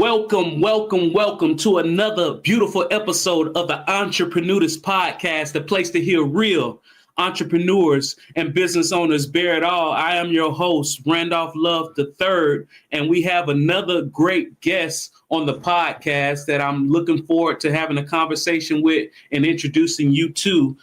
Welcome to another beautiful episode of the Entrepreneurs Podcast, the place to hear real entrepreneurs and business owners bear it all. I am your host, Randolph Love III, and we have another great guest on the podcast that I'm looking forward to having a conversation with and introducing you to.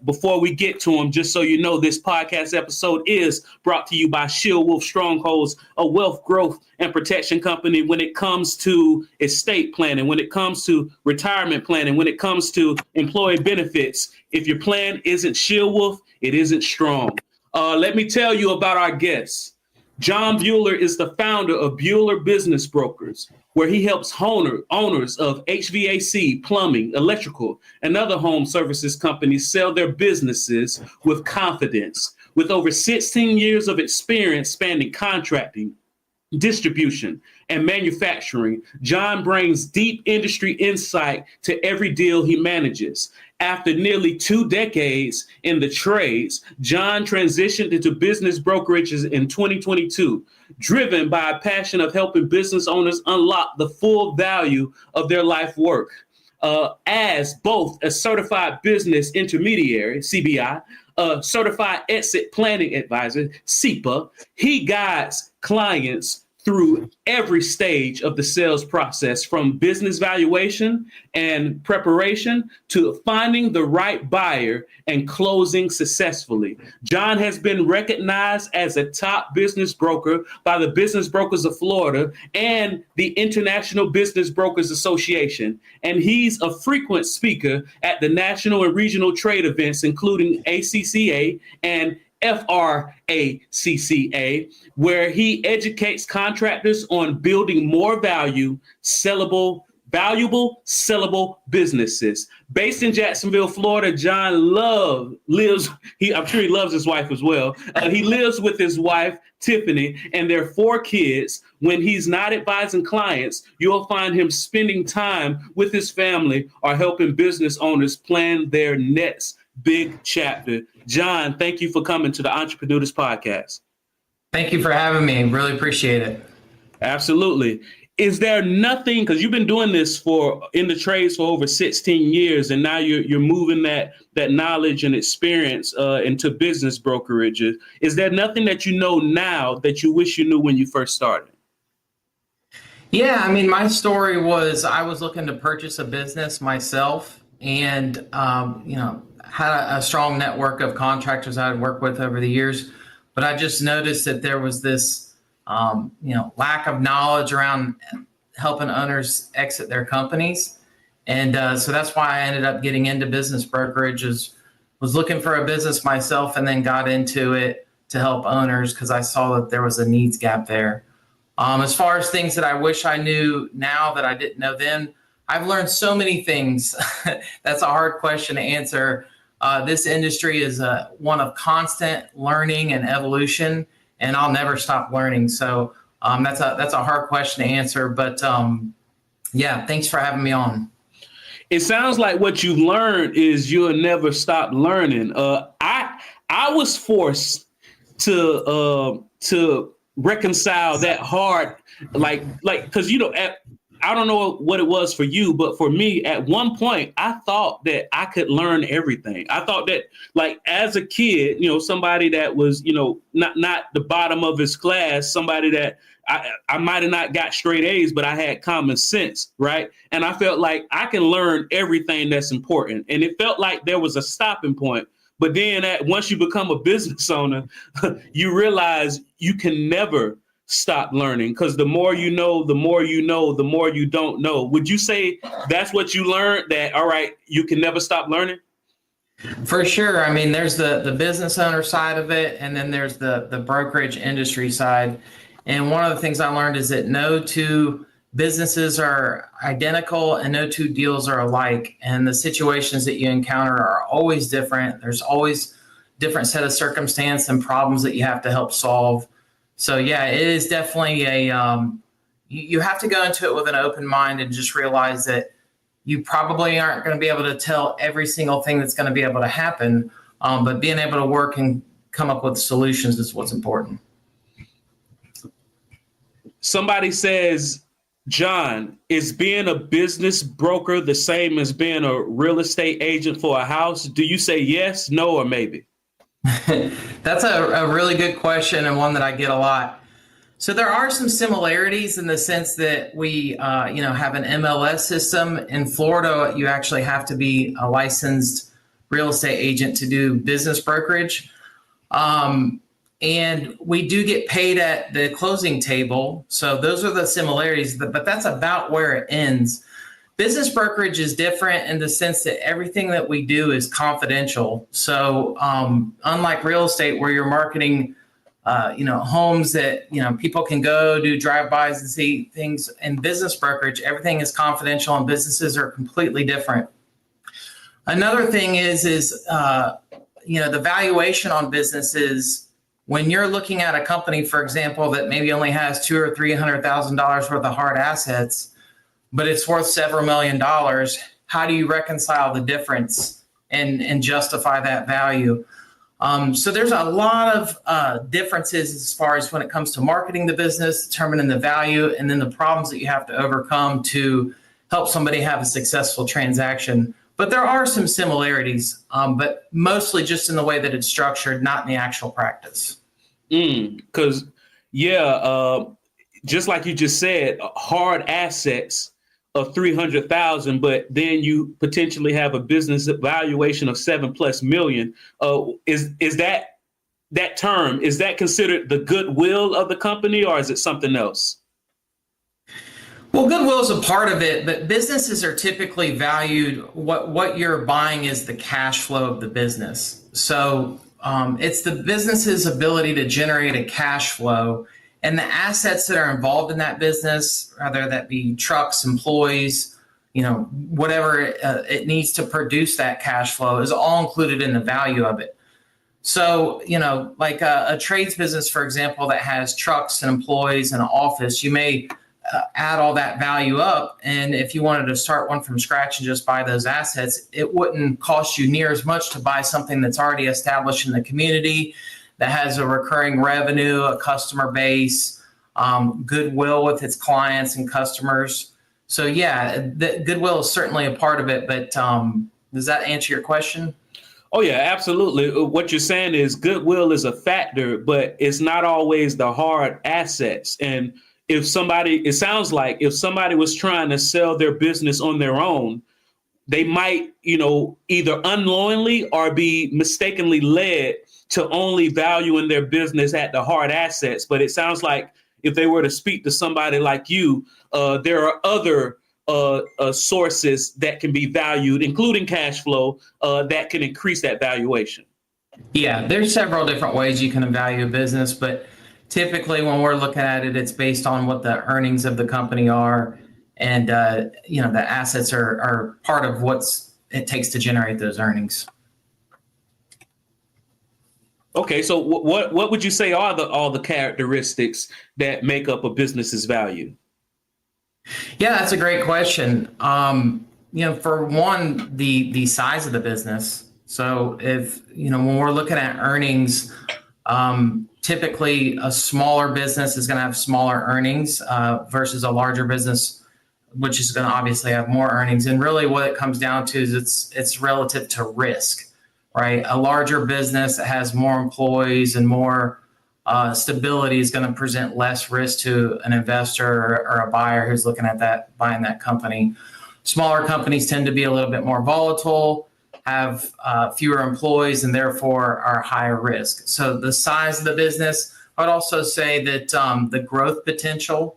Before we get to him, just so you know, this podcast episode is brought to you by Shield Wolf Strongholds, a wealth growth and protection company when it comes to estate planning, when it comes to retirement planning, when it comes to employee benefits. If your plan isn't Shield Wolf, it isn't strong. Let me tell you about our guest. Jon Buehler is the founder of Buehler Business Brokers, where he helps owners of HVAC, plumbing, electrical, and other home services companies sell their businesses with confidence. With over 16 years of experience spanning contracting, distribution, and manufacturing, Jon brings deep industry insight to every deal he manages. After nearly 2 decades in the trades, Jon transitioned into business brokerages in 2022, driven by a passion of helping business owners unlock the full value of their life work. As both a certified business intermediary, CBI, a certified exit planning advisor, CEPA, he guides clients through every stage of the sales process, from business valuation and preparation to finding the right buyer and closing successfully. Jon has been recognized as a top business broker by the Business Brokers of Florida and the International Business Brokers Association. And he's a frequent speaker at the national and regional trade events, including ACCA and FRACCA, where he educates contractors on building more valuable, sellable businesses. Based in Jacksonville, Florida, Jon lives. I'm sure he loves his wife as well. He lives with his wife, Tiffany, and their 4 kids. When he's not advising clients, you'll find him spending time with his family or helping business owners plan their next big chapter. Jon, thank you for coming to the Entrepreneurs Podcast. Thank you for having me. Really appreciate it. Absolutely. Is there nothing, because you've been doing this in the trades for over 16 years, and now you're moving that knowledge and experience into business brokerages. Is there nothing that you know now that you wish you knew when you first started? Yeah, I mean, my story was I was looking to purchase a business myself, and had a strong network of contractors I had worked with over the years, but I just noticed that there was this, lack of knowledge around helping owners exit their companies. And so that's why I ended up getting into business brokerages, was looking for a business myself and then got into it to help owners because I saw that there was a needs gap there. As far as things that I wish I knew now that I didn't know then, I've learned so many things. That's a hard question to answer. This industry is one of constant learning and evolution, and I'll never stop learning. So that's a hard question to answer. But thanks for having me on. It sounds like what you've learned is you'll never stop learning. I was forced to reconcile that hard, because I don't know what it was for you, but for me, at one point, I thought that I could learn everything. I thought that, as a kid, somebody that was, not the bottom of his class, somebody that I might have not got straight A's, but I had common sense, right? And I felt like I can learn everything that's important. And it felt like there was a stopping point. But then once you become a business owner, you realize you can never stop learning, because the more you know, the more you don't know. Would you say that's what you learned, that, all right, you can never stop learning? For sure. I mean, there's the business owner side of it, and then there's the brokerage industry side. And one of the things I learned is that no 2 businesses are identical and no 2 deals are alike. And the situations that you encounter are always different. There's always different set of circumstances and problems that you have to help solve. So yeah, it is definitely you have to go into it with an open mind and just realize that you probably aren't going to be able to tell every single thing that's going to be able to happen, but being able to work and come up with solutions is what's important. Somebody says John, is being a business broker the same as being a real estate agent for a house? Do you say yes, no, or maybe? That's a really good question, and one that I get a lot. So there are some similarities in the sense that we, have an MLS system. In Florida, you actually have to be a licensed real estate agent to do business brokerage. And we do get paid at the closing table. So those are the similarities, but that's about where it ends. Business brokerage is different in the sense that everything that we do is confidential. So unlike real estate where you're marketing, homes that, people can go do drive-bys and see things, in business brokerage, everything is confidential and businesses are completely different. Another thing is the valuation on businesses. When you're looking at a company, for example, that maybe only has $200,000 or $300,000 worth of hard assets, but it's worth several $1 million, how do you reconcile the difference and justify that value? So there's a lot of differences as far as when it comes to marketing the business, determining the value, and then the problems that you have to overcome to help somebody have a successful transaction. But there are some similarities, but mostly just in the way that it's structured, not in the actual practice. Because, just like you just said, hard assets of 300,000, but then you potentially have a business valuation of $7+ million. Is that term, is that considered the goodwill of the company, or is it something else? Well, goodwill is a part of it, but businesses are typically valued. What you're buying is the cash flow of the business. So it's the business's ability to generate a cash flow, and the assets that are involved in that business, whether that be trucks, employees, whatever it needs to produce that cash flow, is all included in the value of it. So, like a trades business, for example, that has trucks and employees and an office, you may add all that value up. And if you wanted to start one from scratch and just buy those assets, it wouldn't cost you near as much to buy something that's already established in the community, that has a recurring revenue, a customer base, goodwill with its clients and customers. So the goodwill is certainly a part of it, but does that answer your question? Oh, yeah, absolutely. What you're saying is goodwill is a factor, but it's not always the hard assets. And it sounds like if somebody was trying to sell their business on their own, they might, either unknowingly or be mistakenly led to only valuing their business at the hard assets. But it sounds like if they were to speak to somebody like you, there are other sources that can be valued, including cash flow, that can increase that valuation. Yeah, there's several different ways you can value a business, but typically when we're looking at it, it's based on what the earnings of the company are, and the assets are part of it takes to generate those earnings. Okay, so what would you say are all the characteristics that make up a business's value? Yeah, that's a great question. For one, the size of the business. So if when we're looking at earnings, typically a smaller business is going to have smaller earnings versus a larger business, which is going to obviously have more earnings. And really what it comes down to is it's relative to risk, right? A larger business that has more employees and more stability is going to present less risk to an investor or a buyer who's looking at buying that company. Smaller companies tend to be a little bit more volatile, have fewer employees, and therefore are higher risk. So the size of the business, I'd also say that the growth potential,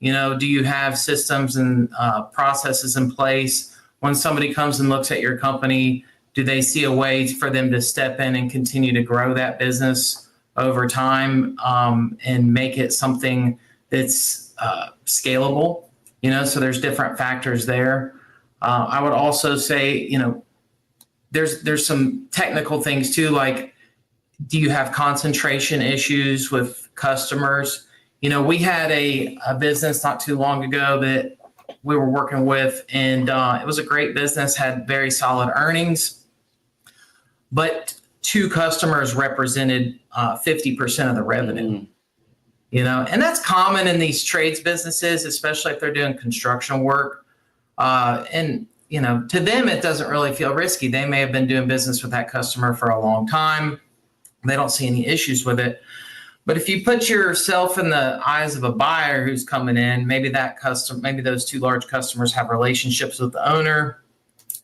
do you have systems and processes in place? When somebody comes and looks at your company, do they see a way for them to step in and continue to grow that business over time and make it something that's scalable? So there's different factors there. I would also say, there's some technical things too, like, do you have concentration issues with customers? We had a business not too long ago that we were working with, and it was a great business, had very solid earnings, but two customers represented 50% of the revenue. And that's common in these trades businesses, especially if they're doing construction work. And to them, it doesn't really feel risky. They may have been doing business with that customer for a long time. They don't see any issues with it. But if you put yourself in the eyes of a buyer who's coming in, maybe those two large customers have relationships with the owner.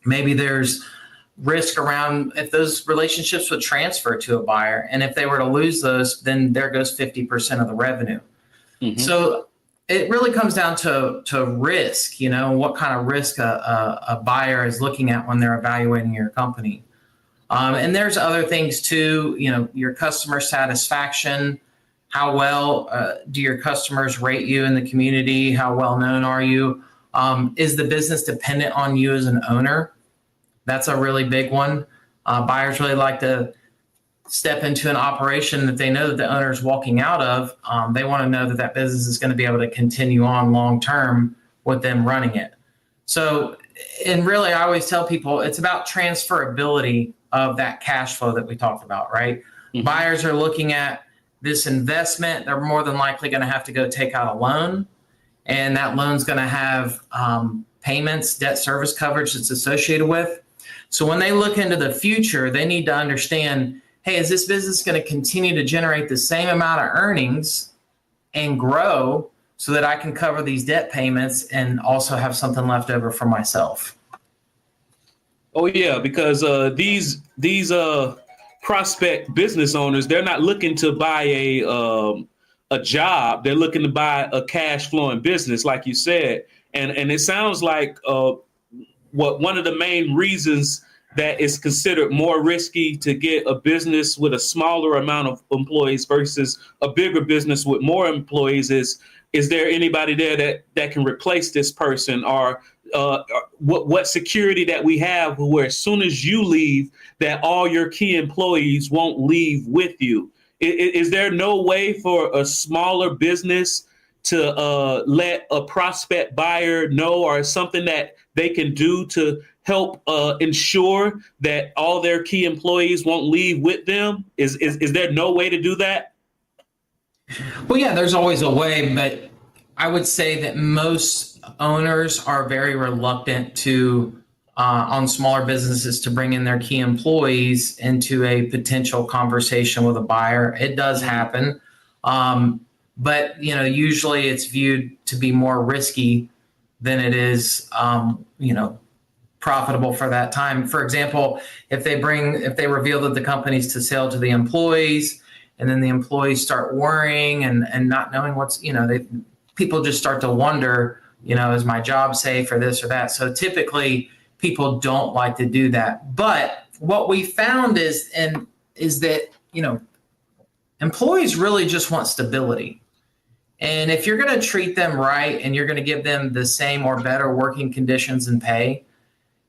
Maybe there's risk around if those relationships would transfer to a buyer. And if they were to lose those, then there goes 50% of the revenue. Mm-hmm. So it really comes down to risk, what kind of risk a buyer is looking at when they're evaluating your company. And there's other things too, your customer satisfaction. How well do your customers rate you in the community? How well known are you? Is the business dependent on you as an owner? That's a really big one. Buyers really like to step into an operation that they know that the owner is walking out of. They want to know that business is going to be able to continue on long term with them running it. So, and really, I always tell people it's about transferability of that cash flow that we talked about, right? Mm-hmm. Buyers are looking at this investment. They're more than likely going to have to go take out a loan, and that loan's going to have payments, debt service coverage that's associated with. So when they look into the future, they need to understand, hey, is this business going to continue to generate the same amount of earnings and grow so that I can cover these debt payments and also have something left over for myself? Oh yeah, because these prospect business owners, they're not looking to buy a job. They're looking to buy a cash flowing business, like you said. And it sounds like one of the main reasons that it's considered more risky to get a business with a smaller amount of employees versus a bigger business with more employees is there anybody there that can replace this person, or what security that we have where as soon as you leave that all your key employees won't leave with you? Is there no way for a smaller business to let a prospect buyer know, or something that they can do to help ensure that all their key employees won't leave with them? Is there no way to do that? Well, yeah, there's always a way, but I would say that most owners are very reluctant to, on smaller businesses, to bring in their key employees into a potential conversation with a buyer. It does happen. But, usually it's viewed to be more risky than it is, profitable for that time. For example, if they reveal that the company's to sell to the employees, and then the employees start worrying and not knowing people just start to wonder, is my job safe or this or that? So typically people don't like to do that. But what we found is that, employees really just want stability. And if you're going to treat them right and you're going to give them the same or better working conditions and pay,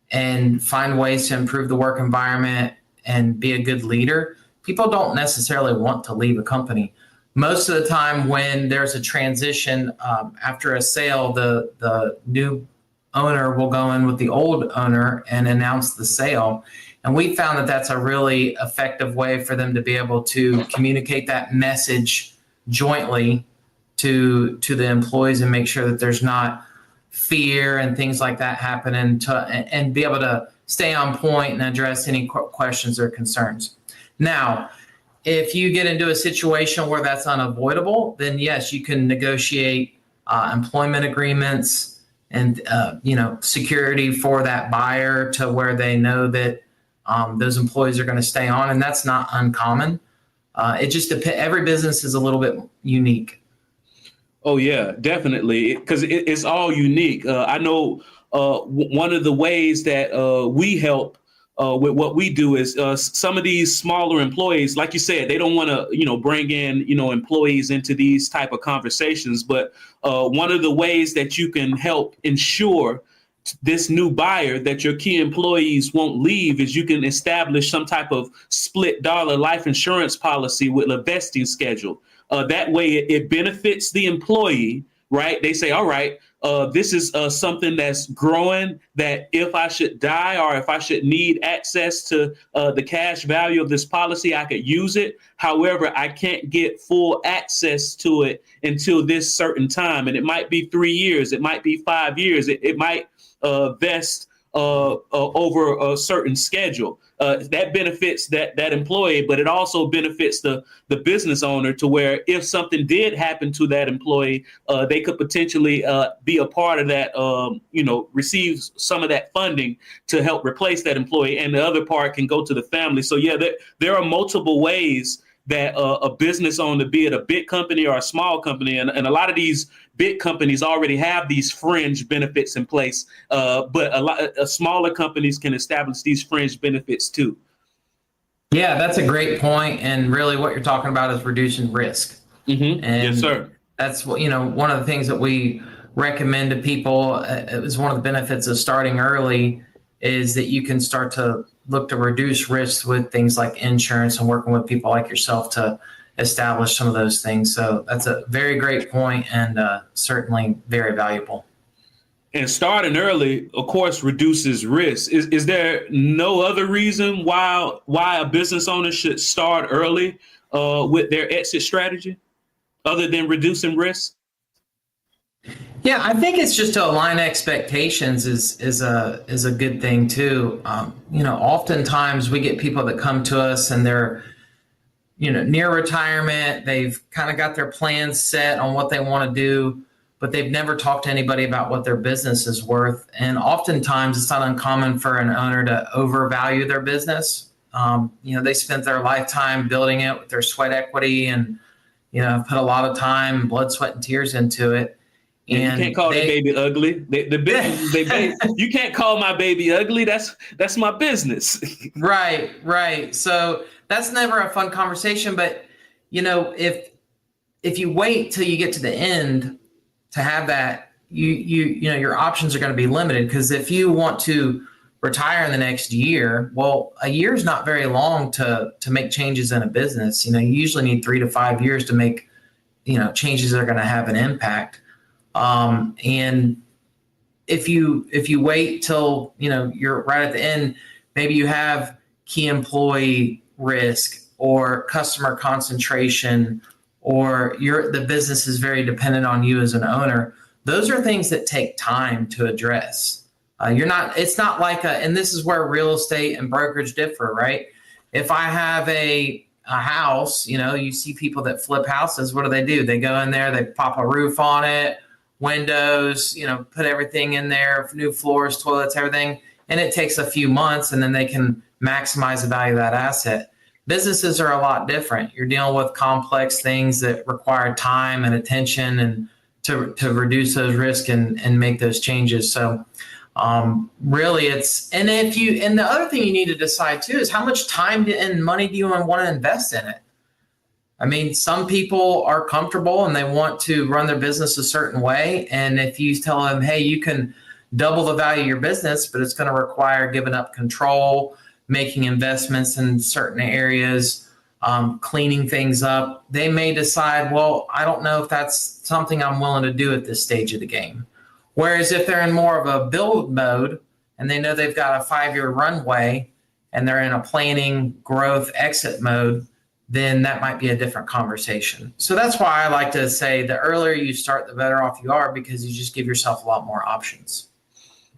and find ways to improve the work environment and be a good leader, people don't necessarily want to leave a company. Most of the time when there's a transition after a sale, the new owner will go in with the old owner and announce the sale. And we found that that's a really effective way for them to be able to communicate that message jointly to the employees and make sure that there's not fear and things like that happening, and be able to stay on point and address any questions or concerns. Now, if you get into a situation where that's unavoidable, then yes, you can negotiate employment agreements and security for that buyer to where they know that those employees are going to stay on, and that's not uncommon. It just depends. Every business is a little bit unique. Oh yeah, definitely, because it's all unique. I know one of the ways that we help with what we do is some of these smaller employees, like you said, they don't want to, bring in, employees into these type of conversations. But one of the ways that you can help ensure this new buyer that your key employees won't leave is you can establish some type of split dollar life insurance policy with a vesting schedule. That way it benefits the employee, right? They say, all right, this is something that's growing, that if I should die or if I should need access to the cash value of this policy, I could use it. However, I can't get full access to it until this certain time. And it might be 3 years. It might be 5 years. It might vest over a certain schedule. That benefits that employee, but it also benefits the business owner, to where if something did happen to that employee, they could potentially be a part of that, receive some of that funding to help replace that employee, and the other part can go to the family. So yeah, there are multiple ways that a business owner, be it a big company or a small company, and a lot of these big companies already have these fringe benefits in place, but a lot of smaller companies can establish these fringe benefits too. Yeah, that's a great point. And really what you're talking about is reducing risk. Mm-hmm. And yes, sir. that's what, one of the things that we recommend to people is one of the benefits of starting early is that you can start to look to reduce risks with things like insurance and working with people like yourself to establish some of those things. So that's a very great point, and certainly very valuable. And starting early, of course, reduces risk. Is there no other reason why a business owner should start early with their exit strategy other than reducing risk? Yeah, I think it's just to align expectations is a good thing too. Oftentimes we get people that come to us and they're, near retirement. They've kind of got their plans set on what they want to do, but they've never talked to anybody about what their business is worth. And oftentimes it's not uncommon for an owner to overvalue their business. They spent their lifetime building it with their sweat equity and, put a lot of time, blood, sweat, and tears into it. And you can't call the baby ugly. The business, you can't call my baby ugly. That's my business. Right. So that's never a fun conversation. But if you wait till you get to the end to have that, your options are going to be limited. Because if you want to retire in the next year, well, a year is not very long to make changes in a business. You usually need 3 to 5 years to make changes that are going to have an impact. And if you wait till, you're right at the end, maybe you have key employee risk or customer concentration, or the business is very dependent on you as an owner. Those are things that take time to address. It's not like and this is where real estate and brokerage differ, right? If I have a house, you see people that flip houses. What do? They go in there, they pop a roof on it, windows, put everything in there, new floors, toilets, everything. And it takes a few months, and then they can maximize the value of that asset. Businesses are a lot different. You're dealing with complex things that require time and attention and to reduce those risks and make those changes. So really and the other thing you need to decide too is how much time and money do you want to invest in it? I mean, some people are comfortable and they want to run their business a certain way. And if you tell them, hey, you can double the value of your business, but it's going to require giving up control, making investments in certain areas, cleaning things up, they may decide, well, I don't know if that's something I'm willing to do at this stage of the game. Whereas if they're in more of a build mode and they know they've got a 5-year runway and they're in a planning, growth, exit mode, then that might be a different conversation. So that's why I like to say the earlier you start, the better off you are, because you just give yourself a lot more options.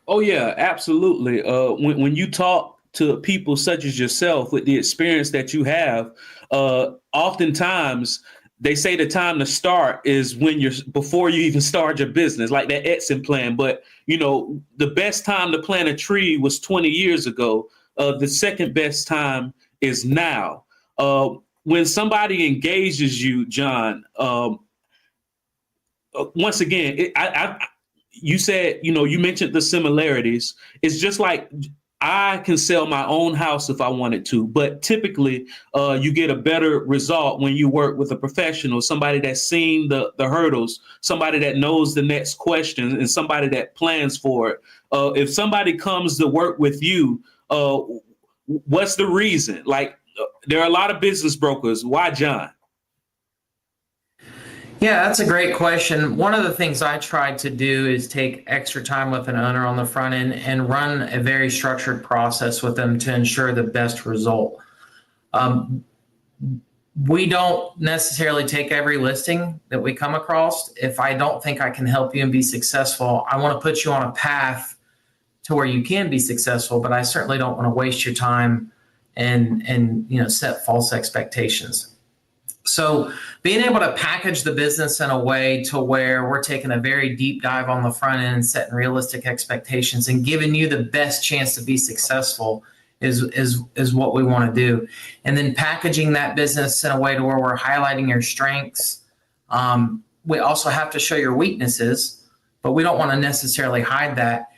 Oh, yeah, absolutely. When you talk to people such as yourself with the experience that you have, oftentimes they say the time to start is before you even start your business, like that exit plan. But, the best time to plant a tree was 20 years ago. The second best time is now. When somebody engages you, John, once again, you said, you mentioned the similarities. It's just like I can sell my own house if I wanted to, but typically you get a better result when you work with a professional, somebody that's seen the hurdles, somebody that knows the next question, and somebody that plans for it. If somebody comes to work with you, what's the reason? Like, there are a lot of business brokers. Why, John? Yeah, that's a great question. One of the things I try to do is take extra time with an owner on the front end and run a very structured process with them to ensure the best result. Um, we don't necessarily take every listing that we come across. If I don't think I can help you and be successful, I want to put you on a path to where you can be successful, but I certainly don't want to waste your time and set false expectations. So being able to package the business in a way to where we're taking a very deep dive on the front end, setting realistic expectations and giving you the best chance to be successful is what we want to do. And then packaging that business in a way to where we're highlighting your strengths. We also have to show your weaknesses, but we don't want to necessarily hide that,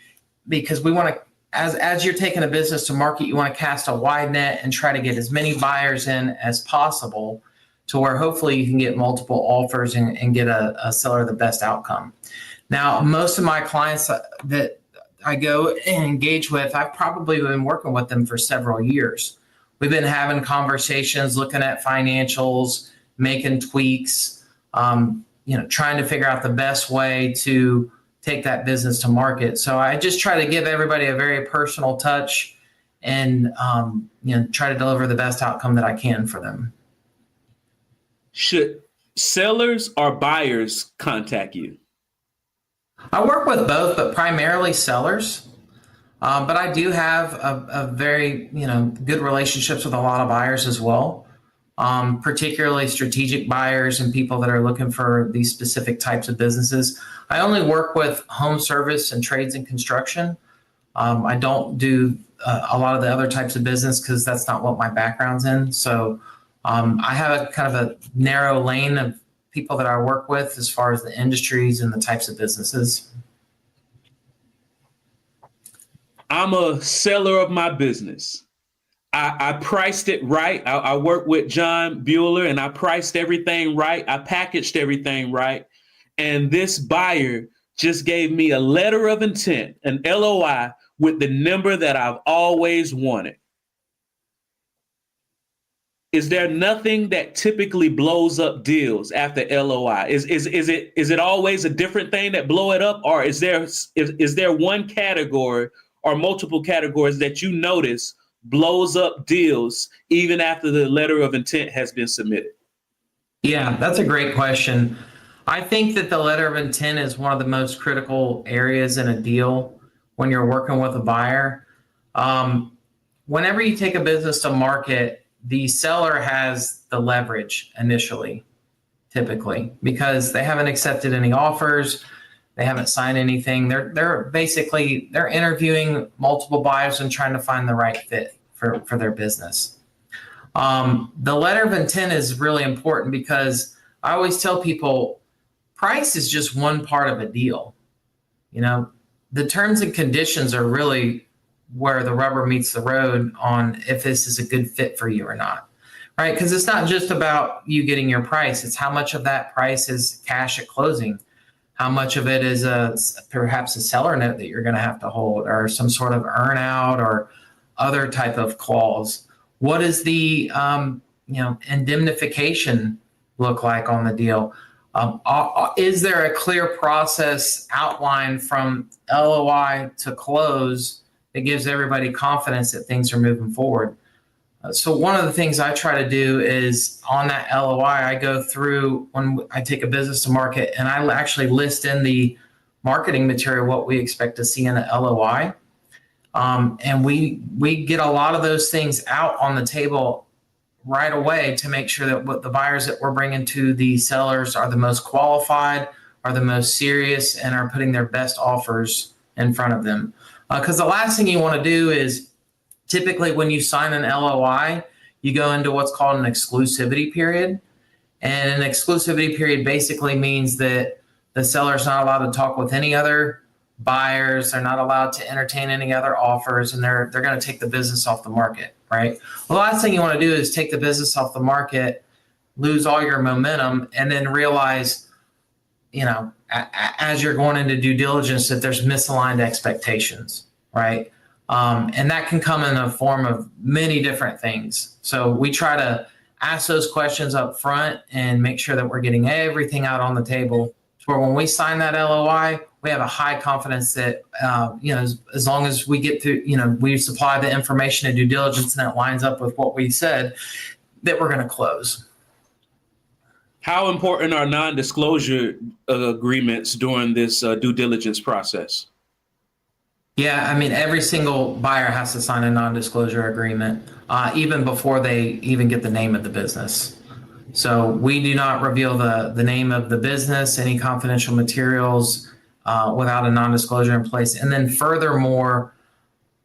because we want to, as you're taking a business to market, you want to cast a wide net and try to get as many buyers in as possible, to where hopefully you can get multiple offers and get a seller the best outcome. Now, most of my clients that I go and engage with, I've probably been working with them for several years. We've been having conversations, looking at financials, making tweaks, trying to figure out the best way to take that business to market. So I just try to give everybody a very personal touch and try to deliver the best outcome that I can for them. Should sellers or buyers contact you? I work with both, but primarily sellers. But I do have a very good relationships with a lot of buyers as well, particularly strategic buyers and people that are looking for these specific types of businesses. I only work with home service and trades and construction. I don't do a lot of the other types of business because that's not what my background's in. So I have a kind of a narrow lane of people that I work with as far as the industries and the types of businesses. I'm a seller of my business. I priced it right. I worked with Jon Buehler and I priced everything right. I packaged everything right. And this buyer just gave me a letter of intent, an LOI, with the number that I've always wanted. Is there nothing that typically blows up deals after LOI? Is it always a different thing that blow it up, or is there one category or multiple categories that you notice blows up deals even after the letter of intent has been submitted? Yeah, that's a great question. I think that the letter of intent is one of the most critical areas in a deal when you're working with a buyer. Whenever you take a business to market, the seller has the leverage initially, typically, because they haven't accepted any offers, they haven't signed anything. They're interviewing multiple buyers and trying to find the right fit for their business. The letter of intent is really important because I always tell people price is just one part of a deal. The terms and conditions are really where the rubber meets the road on if this is a good fit for you or not, right? Because it's not just about you getting your price. It's how much of that price is cash at closing. How much of it is perhaps a seller note that you're going to have to hold, or some sort of earn out or other type of clause. What is the indemnification look like on the deal? Is there a clear process outlined from LOI to close that gives everybody confidence that things are moving forward? So one of the things I try to do is on that LOI, I go through when I take a business to market and I actually list in the marketing material what we expect to see in the LOI. And we get a lot of those things out on the table right away to make sure that what the buyers that we're bringing to the sellers are the most qualified, are the most serious, and are putting their best offers in front of them. Because the last thing you want to do is, typically when you sign an LOI, you go into what's called an exclusivity period. And an exclusivity period basically means that the seller's not allowed to talk with any other buyers. They're not allowed to entertain any other offers, and they're going to take the business off the market, right? Well, the last thing you want to do is take the business off the market, lose all your momentum, and then realize, as you're going into due diligence, that there's misaligned expectations, right? And that can come in a form of many different things. So we try to ask those questions up front and make sure that we're getting everything out on the table, where when we sign that LOI, we have a high confidence that, as long as we get through, we supply the information and due diligence and it lines up with what we said, that we're going to close. How important are non-disclosure agreements during this due diligence process? Yeah, I mean, every single buyer has to sign a non-disclosure agreement, even before they even get the name of the business. So we do not reveal the name of the business, any confidential materials, without a non-disclosure in place. And then furthermore,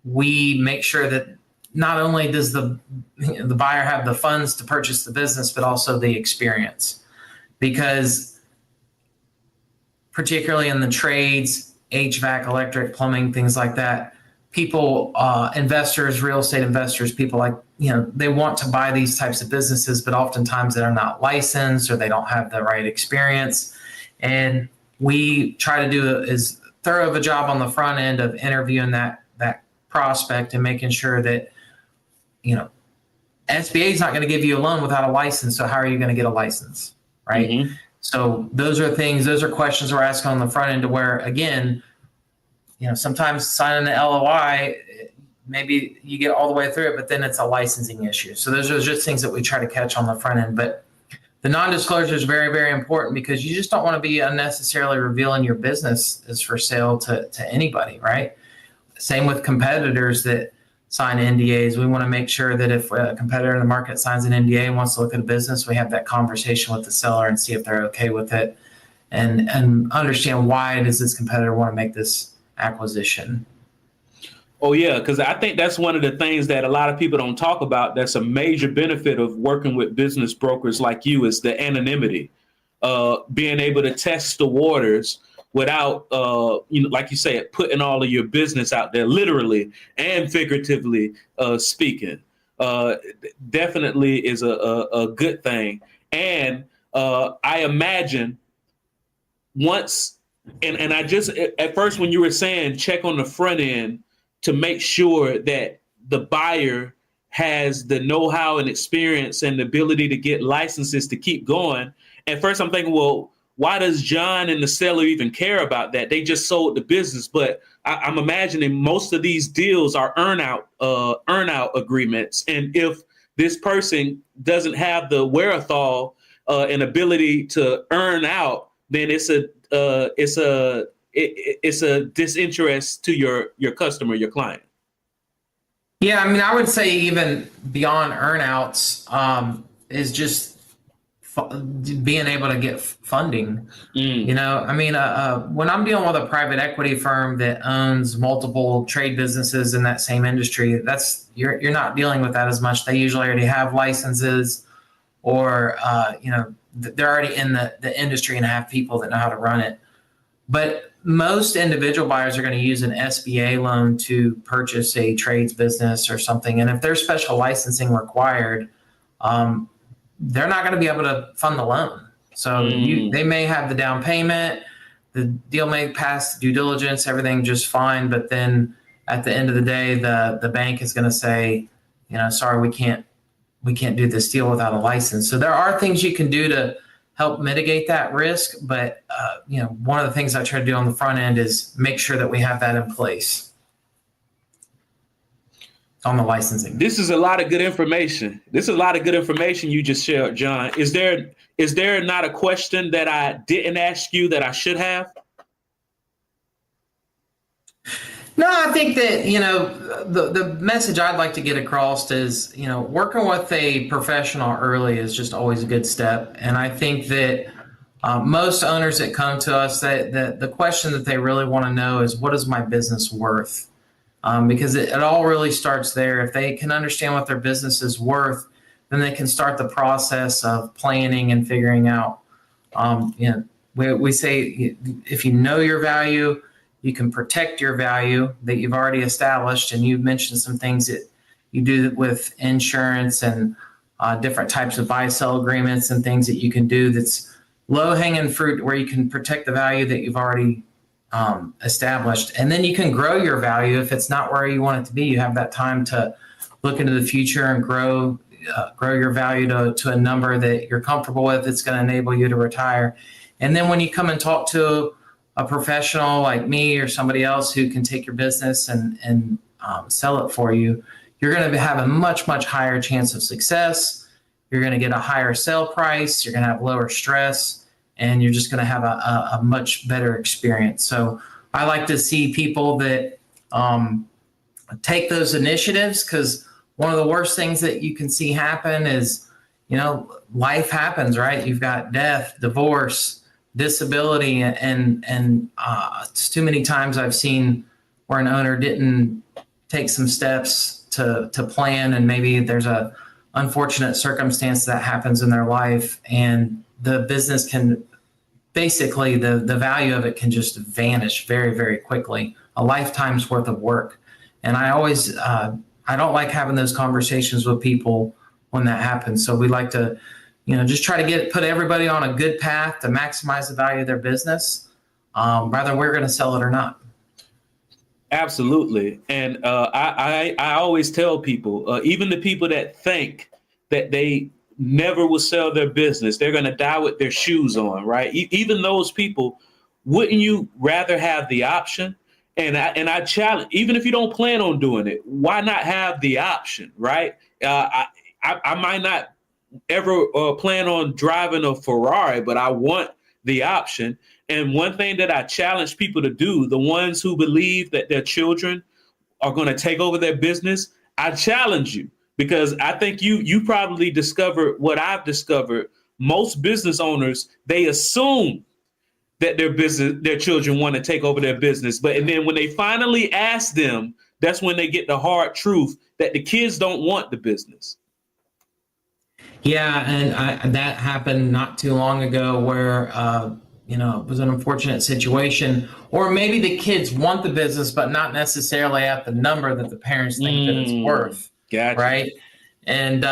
we make sure that not only does the buyer have the funds to purchase the business, but also the experience. Because particularly in the trades, HVAC, electric, plumbing, things like that, people, investors, real estate investors, people like, they want to buy these types of businesses, but oftentimes they're not licensed or they don't have the right experience. And we try to do as thorough of a job on the front end of interviewing that prospect and making sure that, SBA is not going to give you a loan without a license. So how are you going to get a license? Right. Mm-hmm. So those are questions we're asking on the front end, to where, again, sometimes signing the LOI, maybe you get all the way through it, but then it's a licensing issue. So those are just things that we try to catch on the front end. But the non-disclosure is very, very important, because you just don't want to be unnecessarily revealing your business is for sale to anybody, right? Same with competitors that sign NDAs. We want to make sure that if a competitor in the market signs an NDA and wants to look at a business, we have that conversation with the seller and see if they're okay with it, and understand why does this competitor want to make this acquisition. Oh, yeah, because I think that's one of the things that a lot of people don't talk about. That's a major benefit of working with business brokers like you, is the anonymity, being able to test the waters without, like you said, putting all of your business out there, literally and figuratively speaking. Definitely is a good thing. And I imagine once, and I just, at first when you were saying check on the front end to make sure that the buyer has the know-how and experience and the ability to get licenses to keep going. At first I'm thinking, well, why does John and the seller even care about that? They just sold the business. But I'm imagining most of these deals are earn-out agreements. And if this person doesn't have the wherewithal and ability to earn out, then it's a disinterest to your customer, your client. Yeah, I mean, I would say even beyond earnouts is just being able to get funding. I mean, when I'm dealing with a private equity firm that owns multiple trade businesses in that same industry, you're not dealing with that as much. They usually already have licenses, or they're already in the industry and have people that know how to run it. But most individual buyers are going to use an SBA loan to purchase a trades business or something. And if there's special licensing required, they're not going to be able to fund the loan. So they may have the down payment, the deal may pass due diligence, everything just fine. But then at the end of the day, the bank is going to say, sorry, we can't do this deal without a license. So there are things you can do to help mitigate that risk. But, one of the things I try to do on the front end is make sure that we have that in place on the licensing. This is a lot of good information. You just shared, John. Is there not a question that I didn't ask you that I should have? No, I think that, the message I'd like to get across is, working with a professional early is just always a good step. And I think that most owners that come to us, that the question that they really want to know is, what is my business worth? Because it all really starts there. If they can understand what their business is worth, then they can start the process of planning and figuring out, we say, if you know your value, you can protect your value that you've already established. And you've mentioned some things that you do with insurance and different types of buy-sell agreements and things that you can do that's low-hanging fruit, where you can protect the value that you've already established. And then you can grow your value if it's not where you want it to be. You have that time to look into the future and grow grow your value to a number that you're comfortable with. It's going to enable you to retire. And then when you come and talk to a professional like me or somebody else who can take your business and sell it for you, you're going to have a much, much higher chance of success. You're going to get a higher sale price. You're going to have lower stress, and you're just going to have a much better experience. So I like to see people that take those initiatives, because one of the worst things that you can see happen is, life happens, right? You've got death, divorce, disability, and too many times I've seen where an owner didn't take some steps to plan, and maybe there's a unfortunate circumstance that happens in their life, and the business can basically, the value of it can just vanish very, very quickly, a lifetime's worth of work. And I always, I don't like having those conversations with people when that happens. So we like to, just try to put everybody on a good path to maximize the value of their business, whether we're going to sell it or not. Absolutely. And I always tell people, even the people that think that they never will sell their business, they're going to die with their shoes on, right? Even those people, wouldn't you rather have the option? And I challenge, even if you don't plan on doing it, why not have the option, right? I might not ever plan on driving a Ferrari, but I want the option. And one thing that I challenge people to do, the ones who believe that their children are going to take over their business, I challenge you, because I think you probably discovered what I've discovered. Most business owners, they assume that their children want to take over their business. And then when they finally ask them, that's when they get the hard truth that the kids don't want the business. Yeah, and that happened not too long ago where, it was an unfortunate situation, or maybe the kids want the business, but not necessarily at the number that the parents think that it's worth. Gotcha. Right? And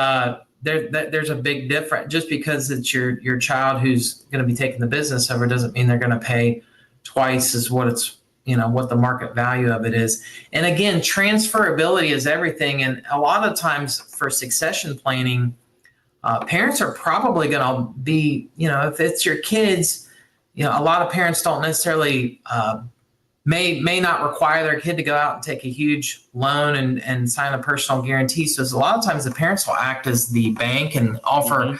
there's a big difference. Just because it's your child who's going to be taking the business over doesn't mean they're going to pay twice as what it's, what the market value of it is. And again, transferability is everything. And a lot of times for succession planning, parents are probably going to be, if it's your kids, a lot of parents don't necessarily may not require their kid to go out and take a huge loan and sign a personal guarantee. So a lot of times the parents will act as the bank and offer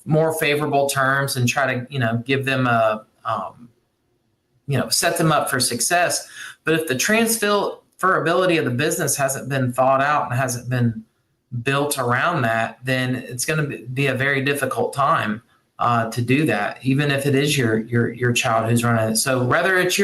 more favorable terms and try to, give them set them up for success. But if the transferability of the business hasn't been thought out and hasn't been built around that, then it's going to be a very difficult time to do that, even if it is your child who's running it. So whether it's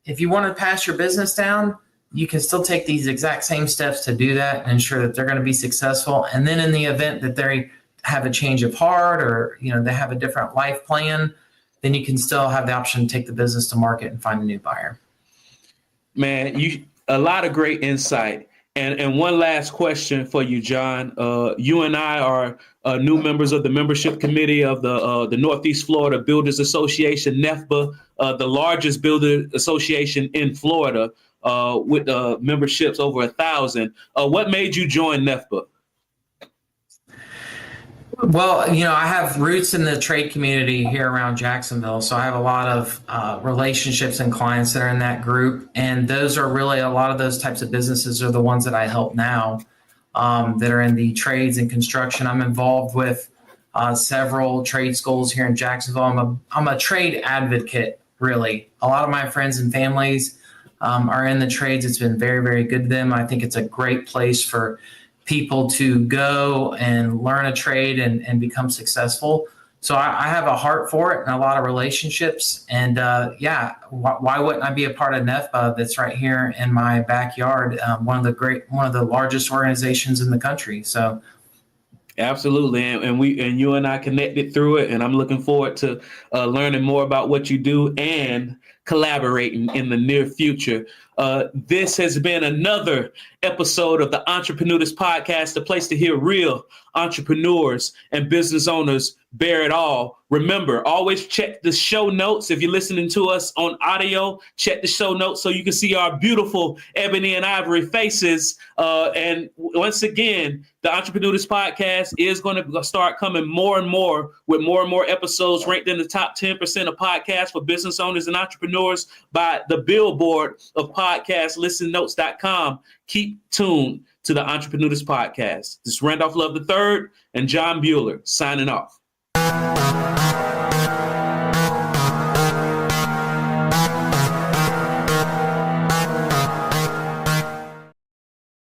if you want to pass your business down, you can still take these exact same steps to do that and ensure that they're going to be successful. And then in the event that they have a change of heart, or they have a different life plan, then you can still have the option to take the business to market and find a new buyer. Man, a lot of great insight. And one last question for you, John. You and I are new members of the membership committee of the Northeast Florida Builders Association, NEFBA, the largest builder association in Florida, with memberships over 1,000. What made you join NEFBA? Well, I have roots in the trade community here around Jacksonville, so I have a lot of relationships and clients that are in that group, and those are really a lot of those types of businesses are the ones that I help now, that are in the trades and construction. I'm involved with several trade schools here in Jacksonville. I'm a trade advocate, really. A lot of my friends and families are in the trades. It's been very, very good to them. I think it's a great place for people to go and learn a trade and become successful. So I have a heart for it and a lot of relationships. And why wouldn't I be a part of NEFBA that's right here in my backyard? One of the largest organizations in the country. So absolutely. And you and I connected through it, and I'm looking forward to learning more about what you do and collaborating in the near future. This has been another episode of the Entrepreneurs Podcast, the place to hear real entrepreneurs and business owners bear it all. Remember, always check the show notes. If you're listening to us on audio, check the show notes so you can see our beautiful ebony and ivory faces. And once again, the Entrepreneurs Podcast is going to start coming more and more with more and more episodes ranked in the top 10% of podcasts for business owners and entrepreneurs by the Billboard of Podcast, listennotes.com. Keep tuned to the Entrepreneurs Podcast. This is Randolph Love III and Jon Buehler signing off.